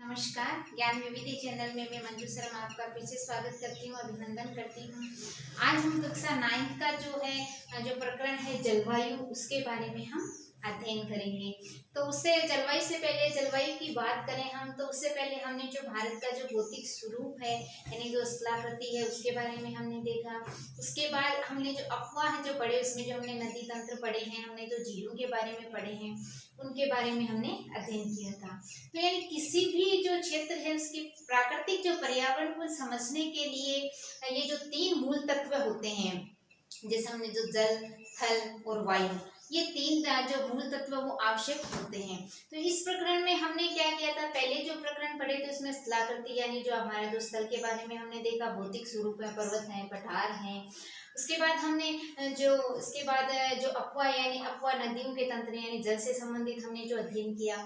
नमस्कार, ज्ञान विविधि चैनल में मैं मंजू शर्मा आपका फिर से स्वागत करती हूँ, अभिनंदन करती हूँ। आज हम कक्षा 9 का जो प्रकरण है जलवायु, उसके बारे में हम अध्ययन करेंगे। तो उससे जलवायु से पहले जलवायु की बात करें हम, तो उससे पहले हमने जो भारत का जो भौतिक स्वरूप है यानी जो स्थलाकृति है उसके बारे में हमने देखा। उसके बाद हमने जो अफवाह जो पढ़े, उसमें जो हमने नदी तंत्र पढ़े हैं, हमने जो झीलों के बारे में पढ़े हैं, उनके बारे में हमने अध्ययन किया था। तो यानी किसी भी जो क्षेत्र है उसके प्राकृतिक जो पर्यावरण को समझने के लिए ये जो 3 मूल तत्व होते हैं, जैसे हमने जो जल, थल और वायु, ये 3 जो मूल तत्व वो आवश्यक होते हैं। तो इस प्रकरण में हमने क्या किया था, पहले जो प्रकरण पढ़े थे उसमें स्थलाकृति यानी जो हमारा जो स्थल के बारे में हमने देखा, भौतिक स्वरूप है, पर्वत है, पठार हैं। उसके बाद हमने जो अफवाह यानी अफवाह नदियों के तंत्र यानी जल से संबंधित हमने जो अध्ययन किया।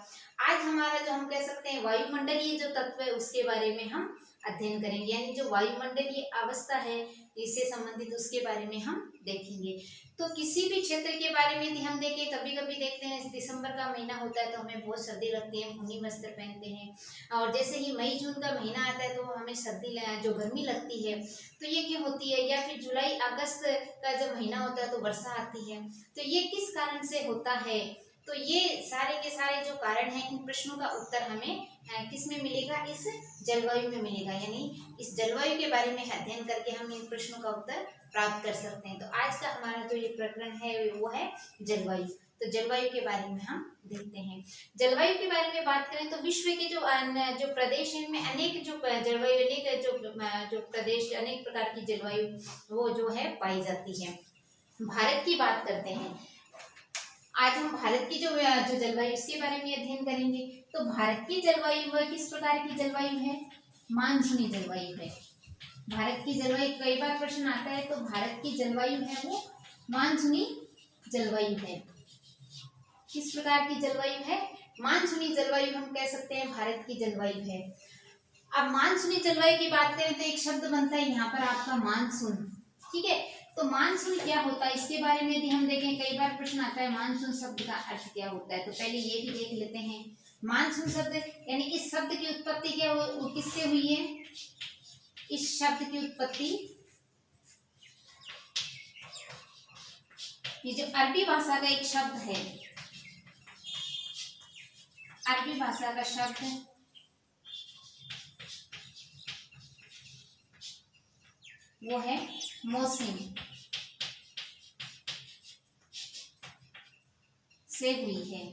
आज हमारा जो हम कह सकते हैं वायुमंडलीय जो तत्व है उसके बारे में हम अध्ययन करेंगे, यानी जो वायुमंडलीय अवस्था है इससे संबंधित उसके बारे में हम देखेंगे। तो किसी भी क्षेत्र के बारे में यदि हम देखें, कभी कभी देखते हैं दिसंबर का महीना होता है तो हमें बहुत सर्दी लगती है, ऊनी वस्त्र पहनते हैं, और जैसे ही मई जून का महीना आता है तो हमें जो गर्मी लगती है, तो ये क्यों होती है। या फिर जुलाई अगस्त का जो महीना होता है तो वर्षा आती है, तो ये किस कारण से होता है। तो ये सारे के सारे जो कारण हैं, इन प्रश्नों का उत्तर हमें किस में मिलेगा, इस जलवायु में मिलेगा। यानी इस जलवायु के बारे में अध्ययन करके हम इन प्रश्नों का उत्तर प्राप्त कर सकते हैं। तो आज का हमारा जो ये प्रकरण है वो है जलवायु। तो जलवायु के बारे में हम देखते हैं। जलवायु के बारे में बात करें तो विश्व के जो प्रदेश हैं, इनमें अनेक जो जलवायु, अनेक जो प्रदेश, अनेक प्रकार की जलवायु वो जो है पाई जाती है। भारत की बात करते हैं। आज हम भारत की जो जलवायु इसके बारे में अध्ययन करेंगे। तो भारत की जलवायु वह किस प्रकार की जलवायु है, मानसूनी जलवायु है। भारत की जलवायु, कई बार प्रश्न आता है, तो भारत की जलवायु है वो मानसूनी जलवायु है। किस प्रकार की जलवायु है, मानसूनी जलवायु हम कह सकते हैं भारत की जलवायु है। अब मानसूनी जलवायु की बात करें तो एक शब्द बनता है यहाँ पर आपका मानसून, ठीक है। तो मानसून क्या होता है इसके बारे में यदि हम देखें, कई बार प्रश्न आता है मानसून शब्द का अर्थ क्या होता है। तो पहले ये भी देख लेते हैं। मानसून शब्द यानी इस शब्द की उत्पत्ति क्या वो किससे हुई है, इस शब्द की उत्पत्ति ये जो अरबी भाषा का एक शब्द है, अरबी भाषा का शब्द वो है मौसम से हुई है।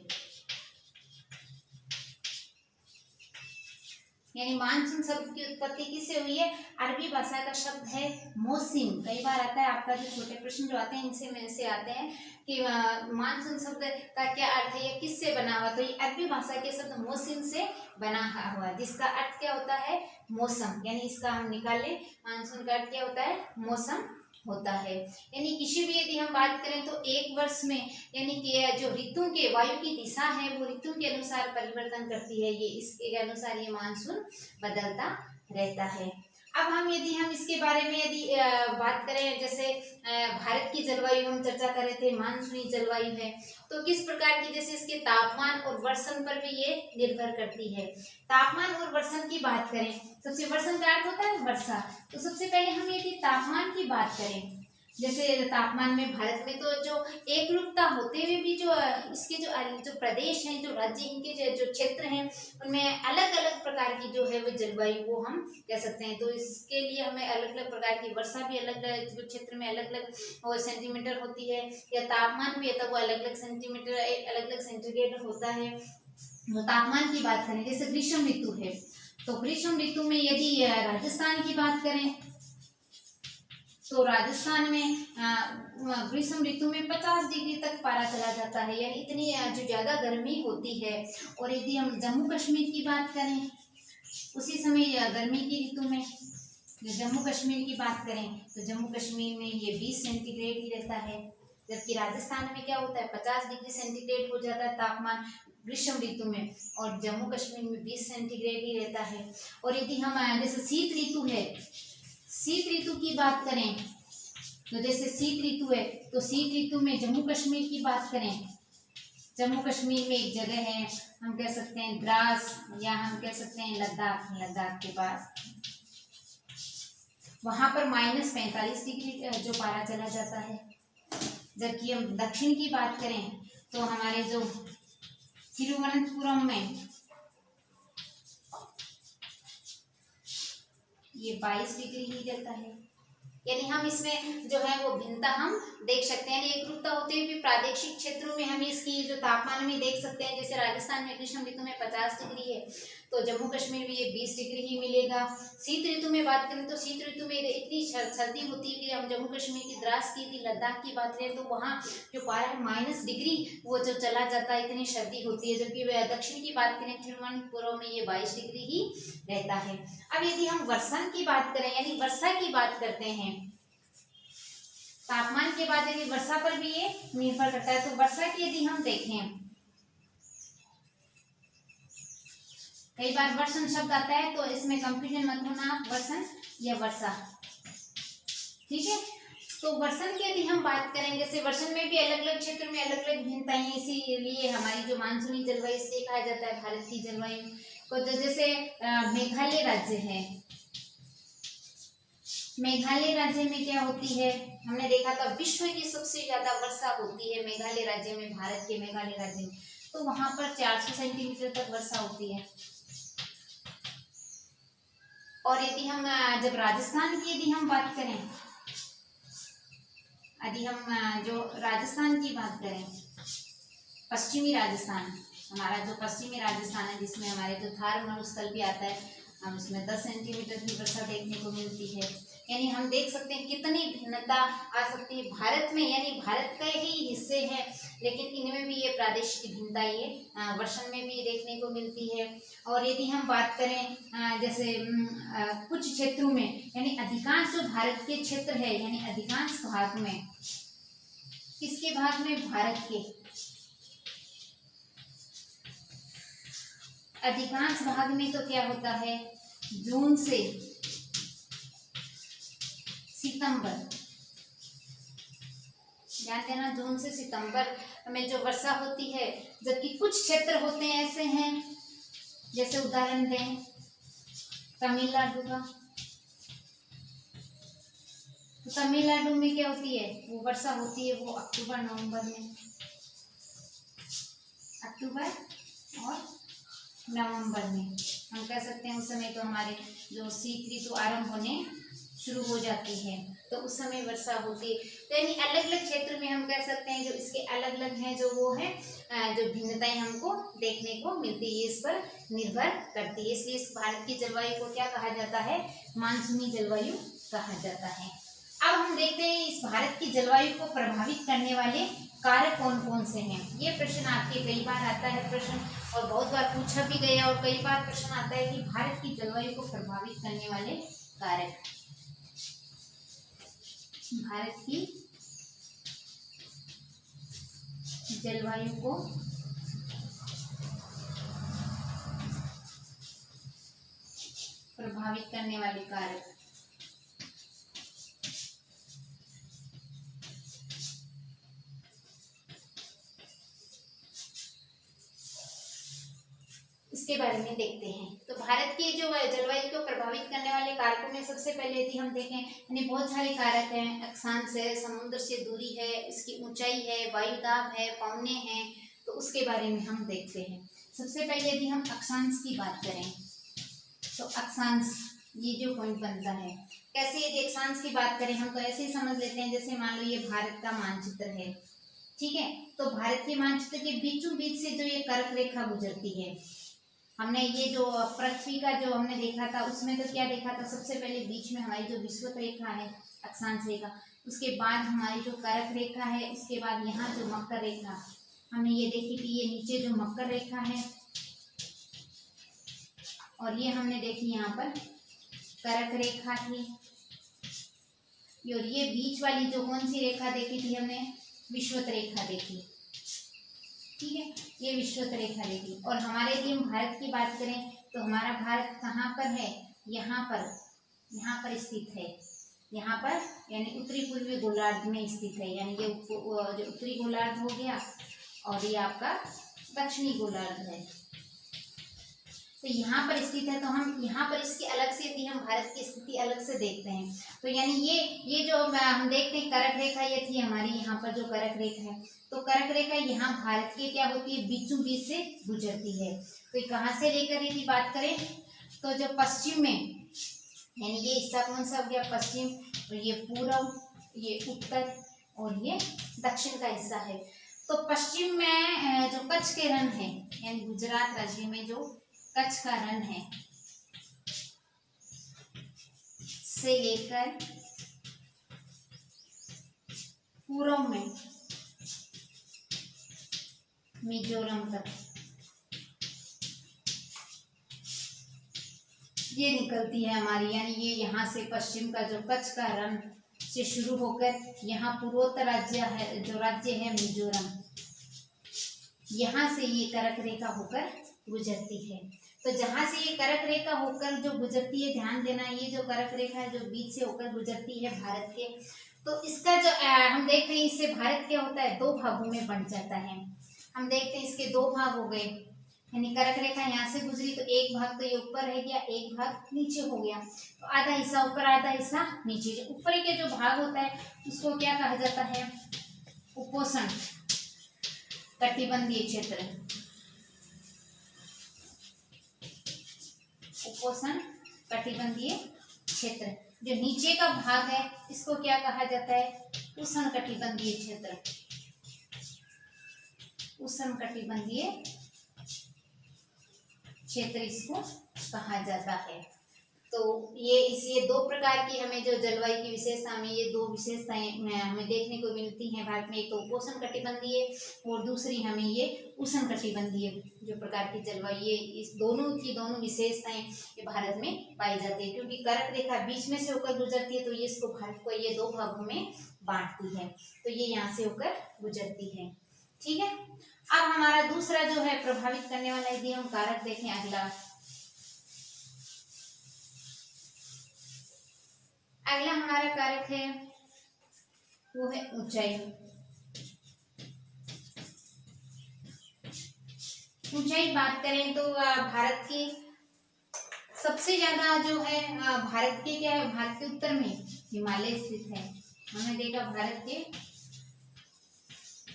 यानी मानसून शब्द की उत्पत्ति किससे हुई है, अरबी भाषा का शब्द है मौसम। कई बार आता है आपका जो छोटे प्रश्न जो आते हैं इनसे में से आते हैं कि मानसून शब्द का क्या अर्थ है, ये किससे बना हुआ। तो ये अरबी भाषा के शब्द मौसम से बना हुआ है, जिसका अर्थ क्या होता है, मौसम। यानी इसका हम निकालें, मानसून का अर्थ क्या होता है, मौसम होता है। यानी किसी भी यदि हम बात करें तो एक वर्ष में यानी कि जो ऋतु के वायु की दिशा है वो ऋतु के अनुसार परिवर्तन करती है, ये इसके अनुसार ये मानसून बदलता रहता है। अब हम इसके बारे में बात करें, जैसे भारत की जलवायु हम चर्चा कर रहे थे, मानसूनी जलवायु है, तो किस प्रकार की, जैसे इसके तापमान और वर्षण पर भी ये निर्भर करती है। तापमान और वर्षण की बात करें, सबसे वर्षण का अर्थ होता है वर्षा, तो सबसे पहले हम यदि तापमान की बात करें, जैसे तापमान में भारत में तो जो एक रूपता होते हुए भी जो इसके जो प्रदेश हैं, जो राज्य, इनके जो क्षेत्र हैं, उनमें अलग अलग प्रकार की जो है वो जलवायु वो हम कह सकते हैं। तो इसके लिए हमें अलग अलग प्रकार की वर्षा भी अलग अलग जो क्षेत्र में अलग अलग सेंटीमीटर होती है, या तापमान भी है तो वो अलग अलग सेंटीमीटर, अलग अलग सेंटीग्रेड होता है। तो तापमान की बात करें, जैसे ग्रीष्म ऋतु है, तो ग्रीष्म ऋतु में यदि राजस्थान की बात करें तो राजस्थान में ग्रीष्म ऋतु में 50 डिग्री तक पारा चला जाता है, यानी इतनी जो ज़्यादा गर्मी होती है। और यदि हम जम्मू कश्मीर की बात करें, उसी समय गर्मी की ऋतु में जम्मू कश्मीर की बात करें तो जम्मू कश्मीर में ये 20 सेंटीग्रेड ही रहता है, जबकि राजस्थान में क्या होता है 50 डिग्री सेंटीग्रेड हो जाता है तापमान ग्रीष्म ऋतु में, और जम्मू कश्मीर में 20 सेंटीग्रेड ही रहता है। और यदि हम जैसे शीत ऋतु है, शीत ऋतु की बात करें तो जैसे शीत ऋतु है तो शीत ऋतु में जम्मू कश्मीर की बात करें जम्मू कश्मीर में एक जगह है, हम कह सकते हैं द्रास, या हम कह सकते हैं लद्दाख। लद्दाख के पास वहां पर -45 डिग्री जो पारा चला जाता है। जबकि हम दक्षिण की बात करें तो हमारे जो तिरुवनंतपुरम में ये 22 डिग्री ही रहता है। यानी हम इसमें जो है वो भिन्नता हम देख सकते हैं। एकरूपता होते हुए भी प्रादेशिक क्षेत्रों में हम इसकी जो तापमान में देख सकते हैं। जैसे राजस्थान में ग्रीष्म ऋतु में 50 डिग्री है, तो जम्मू कश्मीर में ये 20 डिग्री ही मिलेगा। शीत ऋतु में बात करें तो शीत ऋतु में इतनी सर्दी होती है कि हम जम्मू कश्मीर की द्रास की, लद्दाख की बात करें तो वहाँ जो पारा है -डिग्री वो जो चला जाता है, इतनी सर्दी होती है। जबकि दक्षिण की बात करें तिरुवनंतपुरम में ये 22 डिग्री ही रहता है। अब यदि हम वर्षा की बात करें, यानी वर्षा की बात करते हैं, तापमान के बाद यदि वर्षा पर भी ये निर्भर करता है, तो वर्षा की यदि हम देखें, कई बार वर्षण शब्द आता है तो इसमें कंफ्यूजन मत होना, वर्षण या वर्षा, ठीक है। तो वर्षण की यदि हम बात करें, जैसे वर्षण में भी अलग अलग क्षेत्र में अलग अलग भिन्नताएं, इसीलिए हमारी जो मानसूनी जलवायु इसलिए कहा जाता है भारत की जलवायु को। जैसे मेघालय राज्य है, मेघालय राज्य में क्या होती है, हमने देखा था विश्व की सबसे ज्यादा वर्षा होती है मेघालय राज्य में, भारत के मेघालय राज्य में। तो वहां पर 400 सेंटीमीटर तक वर्षा होती है। और यदि हम जब राजस्थान की यदि हम बात करें, यदि हम जो राजस्थान की बात करें, पश्चिमी राजस्थान, हमारा जो पश्चिमी राजस्थान है जिसमें हमारे जो थार मरुस्थल भी आता है, हम उसमें 10 सेंटीमीटर की वर्षा देखने को मिलती है। यानी हम देख सकते हैं कितनी भिन्नता आ सकती है भारत में। यानी भारत का ही हिस्से हैं, लेकिन इनमें भी ये प्रादेशिक भिन्नता ये वर्षण में भी देखने को मिलती है। और यदि हम बात करें जैसे कुछ क्षेत्रों में, यानी अधिकांश जो भारत के क्षेत्र है, यानी अधिकांश भाग में, किसके भाग में, भारत के अधिकांश भाग में तो क्या होता है, जून से सितंबर, ध्यान देना, जून से सितंबर में जो वर्षा होती है। जबकि कुछ क्षेत्र होते हैं ऐसे हैं, जैसे उदाहरण दें तमिलनाडु का, तो तमिलनाडु में क्या होती है, वो वर्षा होती है वो अक्टूबर नवंबर में, अक्टूबर और नवंबर में हम कह सकते हैं। उस समय तो हमारे जो शीत ऋतु आरंभ होने शुरू हो जाती है, तो उस समय वर्षा होती है। तो यानी अलग अलग क्षेत्र में हम कह सकते हैं जो इसके अलग अलग हैं, जो वो है जो भिन्नताएं हमको देखने को मिलती है, इस पर निर्भर करती है। इसलिए इस भारत की जलवायु को क्या कहा जाता है, मानसूनी जलवायु कहा जाता है। अब हम देखते हैं इस भारत की जलवायु को प्रभावित करने वाले कारक कौन कौन से हैं। ये प्रश्न आपके कई बार आता है प्रश्न, और बहुत बार पूछा भी गया, और कई बार प्रश्न आता है कि भारत की जलवायु को प्रभावित करने वाले कारक, भारत की जलवायु को प्रभावित करने वाले कारक। इसके बारे में देखते हैं। तो भारत की जो जलवायु को प्रभावित करने वाले कारकों में सबसे पहले यदि हम देखें, यानी बहुत सारे कारक हैं। अक्षांश है, समुद्र से दूरी है, इसकी ऊंचाई है, वायुदाब है, पवने हैं, तो उसके बारे में हम देखते हैं। सबसे पहले यदि हम अक्षांश की बात करें, तो अक्षांश ये जो पॉइंट बनता है, कैसे यदि अक्षांश की बात करें हम तो ऐसे ही समझ लेते हैं, जैसे मान लो ये भारत का मानचित्र है, ठीक है। तो भारत के मानचित्र के बीचों बीच से जो ये कर्क रेखा गुजरती है, हमने ये जो पृथ्वी का जो हमने देखा था उसमें तो क्या देखा था, सबसे पहले बीच में हमारी जो विषुवत रेखा है, अक्षांश रेखा, उसके बाद हमारी जो कर्क रेखा है, उसके बाद यहाँ जो मकर रेखा हमने ये देखी थी, ये नीचे जो मकर रेखा है, और ये हमने देखी यहाँ पर कर्क रेखा थी, और ये बीच वाली जो कौन सी रेखा देखी थी हमने, विषुवत रेखा देखी, ठीक है, ये विषुवत रेखा देखी। और हमारे यदि हम भारत की बात करें तो हमारा भारत कहाँ पर है, यहाँ पर स्थित है, यहाँ पर यानी उत्तरी पूर्वी गोलार्ध में स्थित है। यानी ये जो उत्तरी गोलार्ध हो गया, और ये आपका दक्षिणी गोलार्ध है। तो यहाँ पर स्थित है, तो हम यहाँ पर इसकी अलग से यदि हम भारत की स्थिति अलग से देखते हैं तो यानी ये जो हम देखते हैं कर्क रेखा, ये थी हमारी यहाँ पर जो कर्क रेखा है, तो कर्क रेखा यहाँ भारत की क्या होती है, बीचों बीच से गुजरती है। तो ये कहाँ से लेकर यदि बात करें तो जो पश्चिम में, यानी ये हिस्सा कौन सा हो गया, पश्चिम, और ये पूर्व, ये उत्तर और ये दक्षिण का हिस्सा है। तो पश्चिम में जो कच्छ के रण है, यानी गुजरात राज्य में जो कच्छ का रण है से लेकर पूर्व में मिजोरम तक ये निकलती है हमारी, यानी ये यहाँ से पश्चिम का जो कच्छ का रण से शुरू होकर यहाँ पूर्वोत्तर राज्य है, जो राज्य है मिजोरम, यहाँ से ये कर्क रेखा होकर गुजरती है। तो जहाँ से ये कर्क रेखा होकर जो गुजरती है, ध्यान देना, ये जो कर्क रेखा है जो बीच से होकर गुजरती है भारत के, तो इसका जो हम देख रहे हैं, इससे भारत क्या होता है, दो भागों में बंट जाता है। हम देखते हैं इसके दो भाग हो गए, यानी कर्क रेखा यहाँ से गुजरी तो एक भाग तो ये ऊपर रह गया, एक भाग नीचे हो गया, तो आधा हिस्सा ऊपर आधा हिस्सा नीचे। जो ऊपर के जो भाग होता है उसको क्या कहा जाता है, उपोष्ण कटिबंधीय क्षेत्र, उपोष्ण कटिबंधीय क्षेत्र। जो नीचे का भाग है इसको क्या कहा जाता है, उष्ण कटिबंधीय क्षेत्र, उष्ण कटिबंधीय क्षेत्र इसको कहा जाता है। तो ये दो प्रकार की हमें जो जलवायु की विशेषता में ये दो विशेषताएं हमें देखने को मिलती हैं भारत में, एक तो उपोष्ण कटिबंधीय और दूसरी हमें ये उष्ण कटिबंधीय जो प्रकार की जलवायु, ये इस दोनों की दोनों विशेषताएं ये भारत में पाई जाती है। क्योंकि कर्क रेखा बीच में से होकर गुजरती है तो ये इसको भारत को ये दो भागों में बांटती है, तो ये यहाँ से होकर गुजरती है। ठीक है, अब हमारा दूसरा जो है प्रभावित करने वाला यदि हम कारक देखें, अगला हमारा कारक है वो है ऊंचाई। ऊंचाई बात करें तो भारत की सबसे ज्यादा जो है भारत के क्या है, भारत के उत्तर में हिमालय स्थित है। हमने देखा भारत के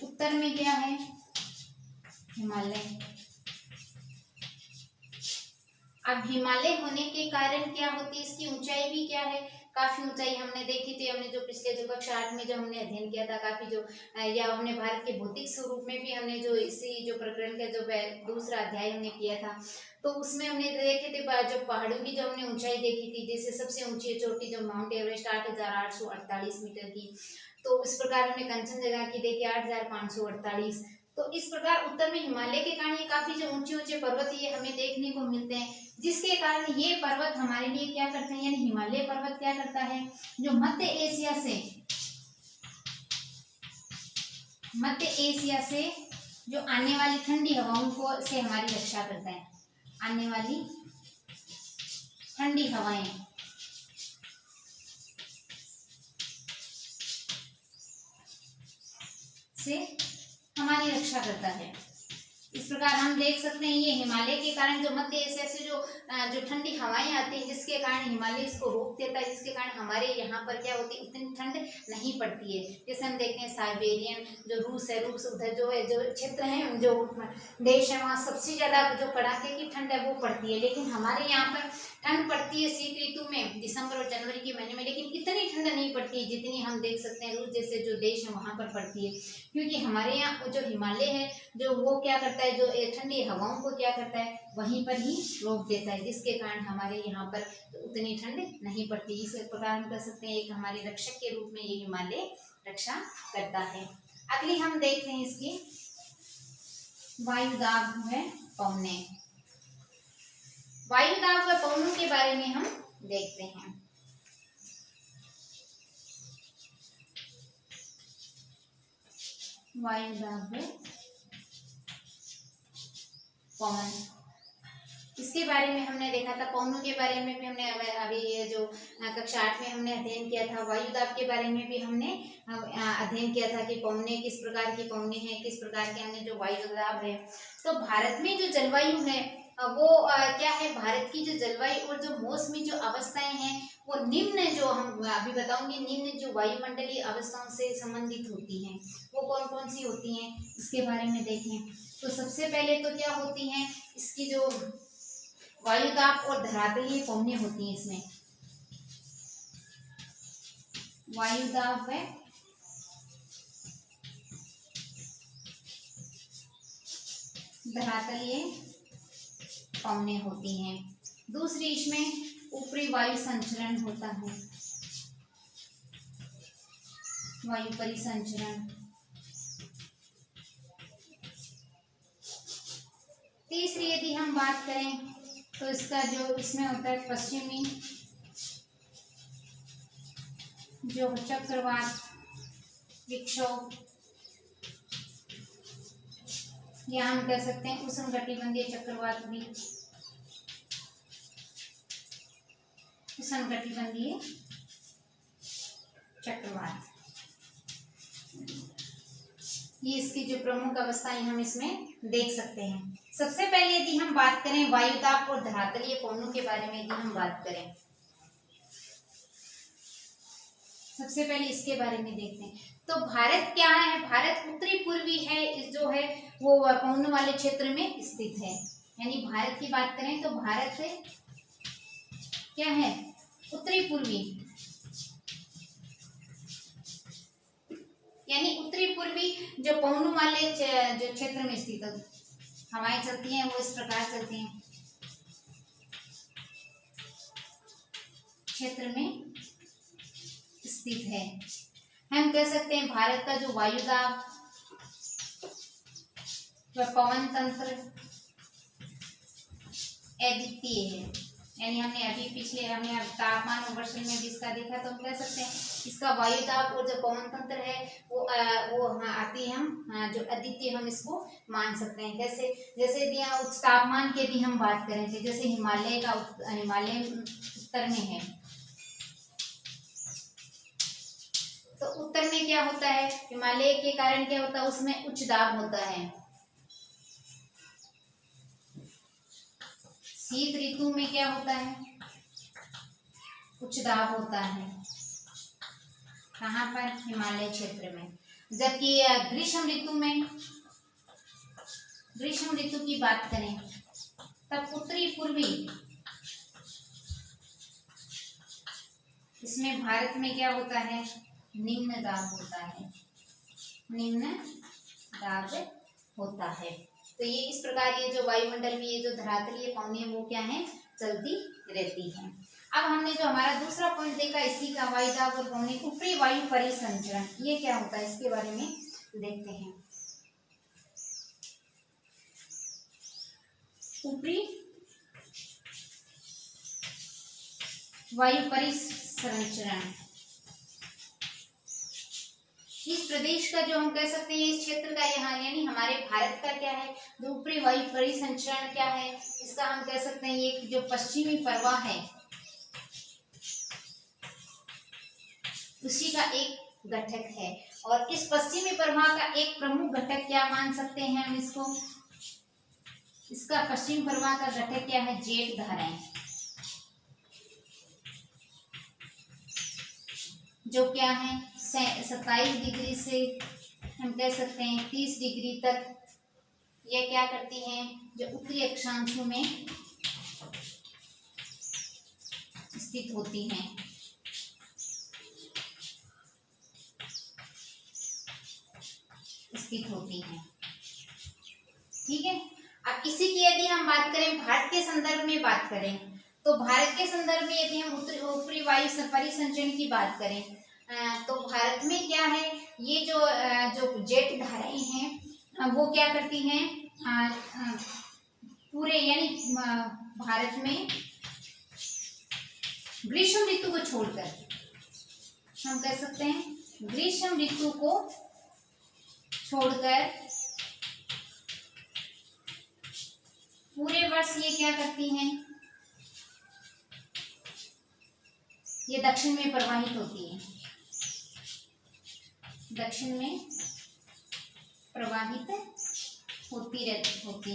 उत्तर में क्या है, हिमालय। अब हिमालय होने के कारण क्या होती है, इसकी ऊंचाई भी क्या है, काफी ऊंचाई हमने देखी थी। हमने जो पिछले जो कक्षा 8 में जो हमने अध्ययन किया था, काफी जो या हमने भारत के भौतिक स्वरूप में भी हमने जो इसी जो प्रकरण का जो दूसरा अध्याय हमने किया था, तो उसमें हमने देखे थे जो पहाड़ों की जो हमने ऊंचाई देखी थी। जैसे सबसे ऊंची चोटी जो माउंट एवरेस्ट 8,848 मीटर की, तो इस प्रकार हमने कंचनजंगा की देखी 8,548। तो इस प्रकार उत्तर में हिमालय के कारण ये काफी जो ऊंचे ऊंचे पर्वत ये हमें देखने को मिलते हैं, जिसके कारण ये पर्वत हमारे लिए क्या करते हैं, यानी हिमालय पर्वत क्या करता है, जो मध्य एशिया से जो आने वाली ठंडी हवाओं को से हमारी रक्षा करता है। आने वाली ठंडी हवाएं से हमारी रक्षा करता है। इस प्रकार हम देख सकते हैं ये हिमालय के कारण जो मध्य एशिया से जो ठंडी हवाएं आती हैं, जिसके कारण हिमालय इसको रोक देता है, जिसके कारण हमारे यहाँ पर क्या होती है, इतनी ठंड नहीं पड़ती है। जैसे हम देखते हैं साइबेरियन जो रूस है, रूस उधर जो है जो क्षेत्र है, जो देश है, वहाँ सबसे ज्यादा जो कड़ाके की ठंड है वो पड़ती है। लेकिन हमारे यहाँ पर ठंड पड़ती है शीत ऋतु में, दिसंबर और जनवरी के महीने में, लेकिन इतनी ठंड नहीं पड़ती है जितनी हम देख सकते हैं रूस जैसे जो देश है वहाँ पर पड़ती है। क्योंकि हमारे यहाँ जो हिमालय है जो वो क्या करता है, जो ठंडी हवाओं को क्या करता है, वहीं पर ही रोक देता है, जिसके कारण हमारे यहाँ पर उतनी ठंड नहीं पड़ती। इस प्रकार हम कह सकते हैं एक हमारे रक्षक के रूप में ये हिमालय रक्षा करता है। अगली हम देखते हैं इसकी वायुदाब है पवने। वायुदाब व पवनों के बारे में हम देखते हैं। वायुदाब व पवन, इसके बारे में हमने देखा था। पवनों के बारे में भी हमने अभी ये जो कक्षा 8 में हमने अध्ययन किया था। वायुदाब के बारे में भी हमने अध्ययन किया था कि पवने किस प्रकार की पवने हैं, किस प्रकार के हमने जो वायुदाब है। तो भारत में जो जलवायु है वो क्या है, भारत की जो जलवायु और जो मौसमी जो अवस्थाएं हैं वो निम्न, जो हम अभी बताऊंगी, निम्न जो वायुमंडलीय अवस्थाओं से संबंधित होती हैं। वो कौन कौन सी होती हैं इसके बारे में देखें। तो सबसे पहले तो क्या होती हैं, इसकी जो वायुदाब और धरातलीय पवनें होती हैं। इसमें वायुदाब है धरातलीय पवनें होती हैं। दूसरी इसमें ऊपरी वायु संचरण होता है, वायु परिसंचरण। तीसरी यदि हम बात करें तो इसका जो इसमें होता है पश्चिमी जो चक्रवात विक्षोभ, या हम कह सकते हैं उष्णकटिबंधीय चक्रवात भी, उष्णकटिबंधीय चक्रवात। ये इसकी जो प्रमुख अवस्थाएं हम इसमें देख सकते हैं। सबसे पहले यदि हम बात करें वायुदाब और धरातलीय पवनों के बारे में, यदि हम बात करें, सबसे पहले इसके बारे में देखते हैं। तो भारत क्या है, भारत उत्तरी पूर्वी है, जो है वो पवनों वाले क्षेत्र में स्थित है। यानी भारत की बात करें तो भारत क्या है, उत्तरी पूर्वी, यानी उत्तरी पूर्वी जो पवनों वाले जो क्षेत्र में स्थित है। हवाएं चलती हैं वो इस प्रकार चलती हैं, क्षेत्र में स्थित है। हम कह सकते हैं भारत का जो वायुदाब व पवन तंत्र अद्वितीय है। यानी हमने अभी पिछले हमने तापमान और वर्षण में भी इसका देखा, तो हम कह सकते हैं इसका वायुदाब और जो पवन तंत्र है वो आती है, हम जो अद्वितीय हम इसको मान सकते हैं। कैसे, जैसे उच्च तापमान की यदि हम बात करें थे, जैसे हिमालय उत्तर में है, तो उत्तर में क्या होता है, हिमालय के कारण क्या होता है, उसमें उच्च दाब होता है। शीत ऋतु में क्या होता है, उच्च दाब होता है। कहाँ पर, हिमालय क्षेत्र में। जबकि ग्रीष्म ऋतु की बात करें तब उत्तरी पूर्वी, इसमें भारत में क्या होता है, निम्न दाब होता है, निम्न दाब होता है। तो ये इस प्रकार ये जो वायुमंडल में ये जो धरातलीय पवनें वो क्या है, चलती रहती हैं। अब हमने जो हमारा दूसरा पॉइंट देखा इसी का, वायुदाब और पवनें, ऊपरी वायु परिसंचरण, ये क्या होता है इसके बारे में देखते हैं। ऊपरी वायु परिसंचरण, इस प्रदेश का जो हम कह सकते हैं, इस क्षेत्र का, यहाँ यानी हमारे भारत का क्या है, जो ऊपरी वायु परिसंचरण क्या है, इसका हम कह सकते हैं ये जो पश्चिमी प्रवाह है उसी का एक घटक है। और इस पश्चिमी प्रवाह का एक प्रमुख घटक क्या मान सकते हैं हम इसको, इसका पश्चिम प्रवाह का घटक क्या है, जेट धाराएं, जो क्या है 27 डिग्री से हम कह सकते हैं 30 डिग्री तक ये क्या करती हैं, जो उत्तरी अक्षांशों में स्थित होती हैं। ठीक है। अब इसी की यदि हम बात करें, भारत के संदर्भ में बात करें, तो भारत के संदर्भ में यदि हम ऊपरी वायु परिसंचरण की बात करें, तो भारत में क्या है, ये जो जेट धाराएं हैं वो क्या करती हैं, पूरे यानी भारत में ग्रीष्म ऋतु को छोड़कर, हम कह सकते हैं ग्रीष्म ऋतु को छोड़कर पूरे वर्ष ये क्या करती हैं, ये दक्षिण में प्रवाहित होती है, दक्षिण में प्रवाहित होती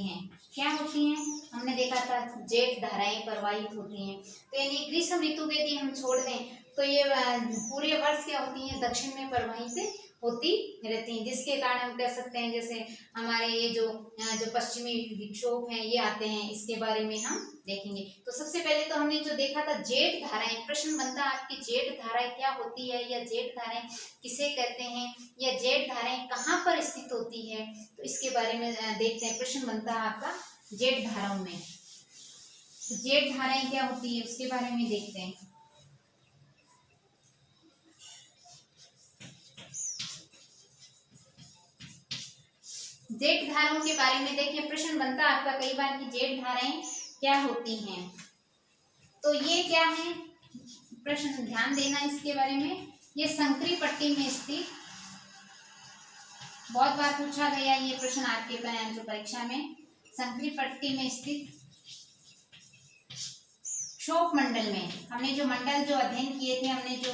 हैं। क्या होती हैं, हमने देखा था जेठ धाराएं प्रवाहित होती हैं। तो यानी ग्रीष्म ऋतु के यदि हम छोड़ दें तो ये पूरे वर्ष क्या होती हैं, दक्षिण में प्रवाहित होती रहती हैं, जिसके कारण हम कह सकते हैं जैसे हमारे ये जो पश्चिमी विक्षोभ हैं ये आते हैं, इसके बारे में हम देखेंगे। तो सबसे पहले तो हमने जो देखा था जेठ धाराएं, प्रश्न बनता है आपकी जेठ धाराएं क्या होती है, या जेठ धाराएं किसे कहते हैं, या जेठ धाराएं कहाँ पर स्थित होती है, तो इसके बारे में देखते हैं। प्रश्न बनता है आपका जेठ धाराओं में, तो जेठ धाराएं क्या होती है उसके बारे में देखते हैं। जेठ धाराओं के बारे में देखें, प्रश्न बनता है आपका कई बार कि जेठ धाराएं क्या होती हैं। तो ये क्या है, प्रश्न ध्यान देना इसके बारे में। ये संकरी पट्टी में स्थित, बहुत बार पूछा गया ये प्रश्न आपके जो परीक्षा में, संकरी पट्टी में स्थित क्षोभ मंडल में, हमने जो मंडल जो अध्ययन किए थे, हमने जो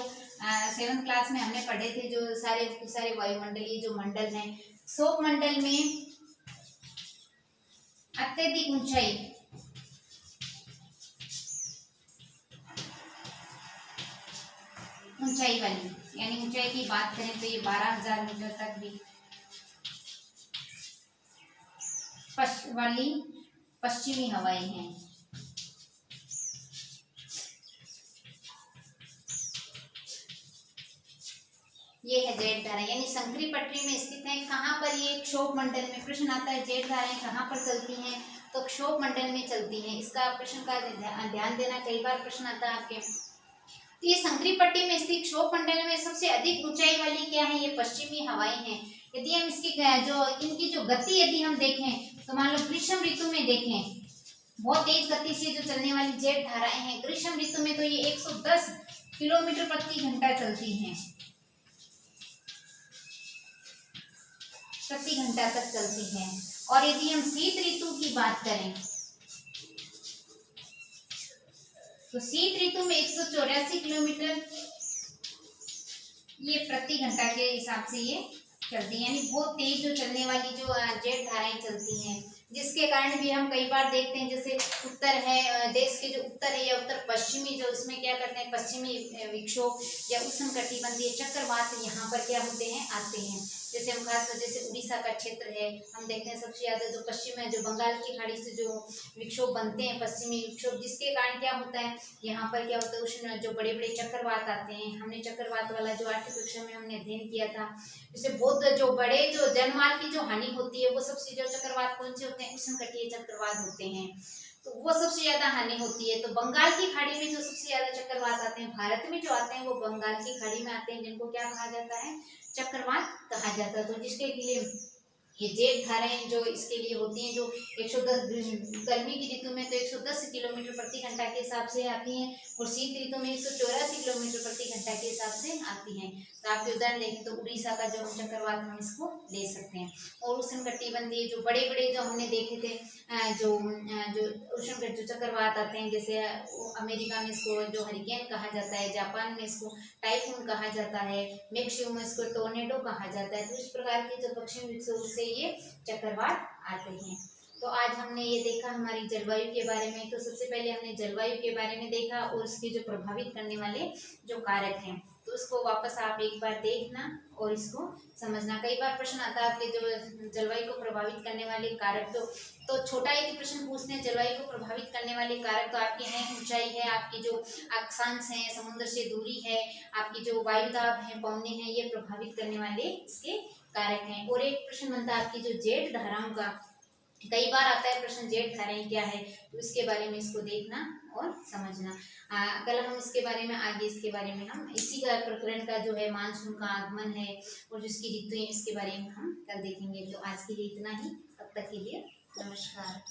7th क्लास में हमने पढ़े थे, जो सारे वायुमंडलीय जो मंडल हैं, क्षोभ मंडल में अत्यधिक ऊंचाई, वाली, यानी ऊंचाई की बात करें तो ये 12,000 मीटर तक भी वाली पश्चिमी हवाएं हैं। ये है जेठ धारा, यानी संकरी पटरी में स्थित है। कहाँ पर ये क्षोभ मंडल में, प्रश्न आता है जेठ धाराएं कहाँ पर चलती हैं, तो क्षोभ मंडल में चलती हैं। इसका प्रश्न का ध्यान देना, कई बार प्रश्न आता है आपके। तो ये संकरी पट्टी में स्थित क्षोभ मंडल में सबसे अधिक ऊंचाई वाली क्या है, ये पश्चिमी हवाएं हैं। यदि हम इसकी इनकी जो गति यदि हम देखें तो मान लो ग्रीष्म ऋतु में देखें, बहुत तेज गति से जो चलने वाली जेठ धाराएं हैं ग्रीष्म ऋतु में, तो ये 110 किलोमीटर प्रति घंटा चलती हैं, प्रति घंटा तक चलती हैं। और यदि हम शीत ऋतु की बात करें तो शीत ऋतु में 184 किलोमीटर ये प्रति घंटा के हिसाब से ये चलती है, यानी बहुत तेज जो चलने वाली जो जेट धाराएं चलती हैं, जिसके कारण भी हम कई बार देखते हैं जैसे उत्तर है, देश के जो उत्तर है या उत्तर पश्चिमी जो, इसमें क्या करते हैं पश्चिमी विक्षोभ या उष्णकटिबंधीय चक्रवात यहाँ पर क्या होते हैं, आते हैं। जैसे हम खास वजह से उड़ीसा का क्षेत्र है, हम देखते हैं सबसे ज्यादा जो पश्चिम है, जो बंगाल की खाड़ी से जो विक्षोभ बनते हैं, पश्चिमी विक्षोभ, जिसके कारण क्या होता है यहाँ पर क्या होता है उष्ण जो बड़े बड़े चक्रवात आते हैं। हमने चक्रवात वाला जो 8वीं कक्षा में हमने अध्ययन किया था, जैसे बहुत जो बड़े जो जनमाल की जो हानि होती है वो सबसे जो चक्रवात कौन से होते हैं, उष्णकटिबंधीय चक्रवात होते हैं, तो वो सबसे ज्यादा हानि होती है। तो बंगाल की खाड़ी में जो सबसे ज्यादा चक्रवात आते हैं, भारत में जो आते हैं वो बंगाल की खाड़ी में आते हैं, जिनको क्या कहा जाता है, चक्रवात कहा जाता है। तो जिसके लिए ये जेठ धाराएं जो इसके लिए होती हैं, जो 110 गर्मी की ऋतु में तो 110 किलोमीटर प्रति घंटा के हिसाब से आती हैं, और शीत ऋतु में 184 किलोमीटर प्रति घंटा के हिसाब से आती हैं। तो आपके उदाहरण देखें तो उड़ीसा का जो चक्रवात हम इसको ले सकते हैं। और उष्णकटिबंधीय जो बड़े बड़े जो हमने देखे थे जो उष्ण जो चक्रवात आते हैं, जैसे अमेरिका में इसको जो हरिकेन कहा जाता है, जापान में इसको टाइफून कहा जाता है, मेक्सिको में इसको टोर्नेडो कहा जाता है। तो इस प्रकार के जो पश्चिमी विक्षोभ से ये चक्रवात आते हैं। तो आज हमने ये देखा हमारी जलवायु के बारे में। तो सबसे पहले हमने जलवायु के बारे में देखा और उसके जो प्रभावित करने वाले जो कारक हैं, तो उसको वापस आप एक बार देखना और इसको समझना। कई बार प्रश्न आता है आपके जो जलवायु को प्रभावित करने वाले कारक, तो छोटा एक प्रश्न पूछते हैं जलवायु को प्रभावित करने वाले कारक, तो आपके हैं ऊंचाई है, आपकी जो अक्षांश है, समुद्र से दूरी है, आपकी जो वायुदाब है, पवने हैं, ये प्रभावित करने वाले इसके कारक हैं। और एक प्रश्न बनता है आपकी जो जेठ धाराओं का, कई बार आता है प्रश्न जेठ धाराएं क्या है, तो इसके बारे में इसको देखना और समझना। कल हम इसके बारे में आगे इसके बारे में हम इसी का प्रकरण का जो है मानसून का आगमन है और जिसकी ऋतुएं इसके बारे में हम कल देखेंगे। तो आज के लिए इतना ही, तब तक के लिए नमस्कार।